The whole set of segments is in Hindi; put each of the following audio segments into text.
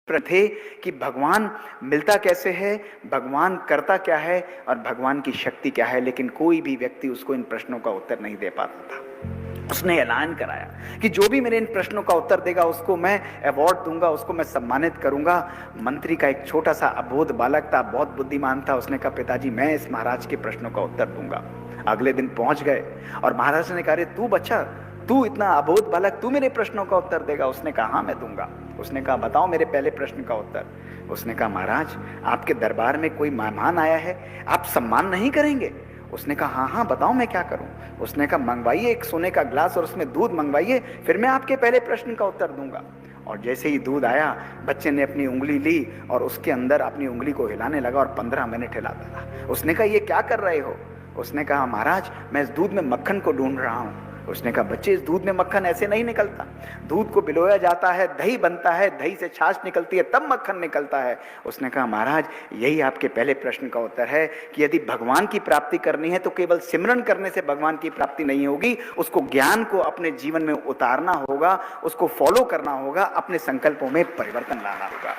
थे कि भगवान मिलता कैसे है, भगवान करता क्या है और भगवान की शक्ति क्या है, लेकिन कोई भी व्यक्ति उसको इन प्रश्नों का उत्तर नहीं दे पाता था। उसने ऐलान कराया कि जो भी मेरे इन प्रश्नों का उत्तर देगा उसको मैं अवार्ड दूंगा, उसको मैं सम्मानित करूंगा। मंत्री का एक छोटा सा अबोध बालक था, बहुत बुद्धिमान था। उसने कहा, पिताजी मैं इस महाराज के प्रश्नों का उत्तर दूंगा। अगले दिन पहुंच गए और महाराज ने कहा, तू बच्चा, तू इतना अबोध बालक, तू मेरे प्रश्नों का उत्तर देगा? उसने कहा, हाँ मैं दूंगा। उसने कहा, बताओ मेरे पहले प्रश्न का उत्तर। उसने कहा, महाराज आपके दरबार में कोई मेहमान आया है, आप सम्मान नहीं करेंगे? उसने कहा, हाँ हाँ बताओ मैं क्या करूं। उसने कहा, मंगवाइए एक सोने का गिलास और उसमें दूध मंगवाइए, फिर मैं आपके पहले प्रश्न का उत्तर दूंगा। और जैसे ही दूध आया, बच्चे ने अपनी उंगली ली और उसके अंदर अपनी उंगली को हिलाने लगा और 15 मिनट हिलाता रहा। उसने कहा, ये क्या कर रहे हो? उसने कहा, महाराज मैं इस दूध में मक्खन को ढूंढ रहा हूं। उसने कहा, बच्चे इस दूध में मक्खन ऐसे नहीं निकलता, दूध को भिगोया जाता है, दही बनता है, दही से छाछ निकलती है, तब मक्खन निकलता है। उसने कहा, महाराज यही आपके पहले प्रश्न का उत्तर है कि यदि भगवान की प्राप्ति करनी है तो केवल सिमरन करने से भगवान की प्राप्ति नहीं होगी, उसको ज्ञान को अपने जीवन में उतारना होगा, उसको फॉलो करना होगा, अपने संकल्पों में परिवर्तन लाना होगा।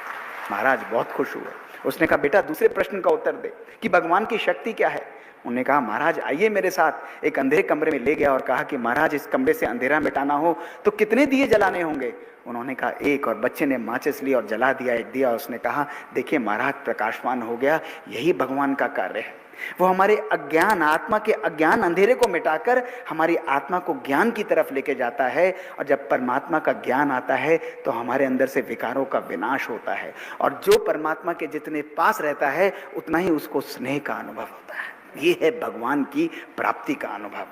महाराज बहुत खुश हुए। उसने कहा, बेटा दूसरे प्रश्न का उत्तर दे कि भगवान की शक्ति क्या है। उन्होंने कहा, महाराज आइए मेरे साथ। एक अंधेरे कमरे में ले गया और कहा कि महाराज इस कमरे से अंधेरा मिटाना हो तो कितने दिए जलाने होंगे? उन्होंने कहा, एक। और बच्चे ने माचिस ली और जला दिया एक दिया। उसने कहा, देखिए महाराज प्रकाशमान हो गया, यही भगवान का कार्य है। वो हमारे अज्ञान, आत्मा के अज्ञान अंधेरे को मिटाकर हमारी आत्मा को ज्ञान की तरफ लेके जाता है। और जब परमात्मा का ज्ञान आता है तो हमारे अंदर से विकारों का विनाश होता है, और जो परमात्मा के जितने पास रहता है उतना ही उसको स्नेह का अनुभव होता है। ये है भगवान की प्राप्ति का अनुभव।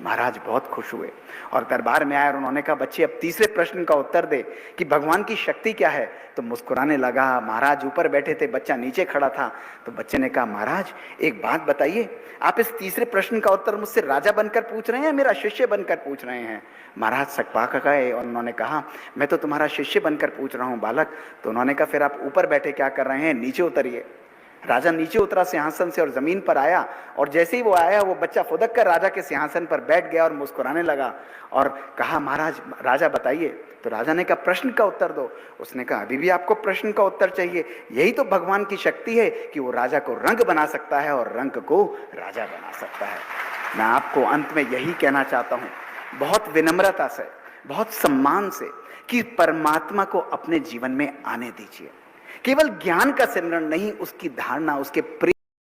महाराज बहुत खुश हुए और दरबार में आए और उन्होंने कहा, बच्चे अब तीसरे प्रश्न का उत्तर दे कि भगवान की शक्ति क्या है। तो मुस्कुराने लगा। महाराज ऊपर बैठे थे, बच्चा नीचे खड़ा था। तो बच्चे ने कहा, महाराज एक बात बताइए, आप इस तीसरे प्रश्न का उत्तर मुझसे राजा बनकर पूछ रहे हैं, मेरा शिष्य बनकर पूछ रहे हैं? महाराज सकपाक गए और उन्होंने कहा, मैं तो तुम्हारा शिष्य बनकर पूछ रहा हूँ बालक। तो उन्होंने कहा, फिर आप ऊपर बैठे क्या कर रहे हैं, नीचे उतरिए। राजा नीचे उतरा सिंहासन से और जमीन पर आया, और जैसे ही वो आया वो बच्चा फुदक कर राजा के सिंहासन पर बैठ गया और मुस्कुराने लगा और कहा, महाराज राजा बताइए। तो राजा ने कहा, प्रश्न का उत्तर दो। उसने कहा, अभी भी आपको प्रश्न का उत्तर चाहिए? यही तो भगवान की शक्ति है कि वो राजा को रंग बना सकता है और रंग को राजा बना सकता है। मैं आपको अंत में यही कहना चाहता हूँ, बहुत विनम्रता से, बहुत सम्मान से, कि परमात्मा को अपने जीवन में आने दीजिए। केवल ज्ञान का सिमरन नहीं, उसकी धारणा, उसके प्रेम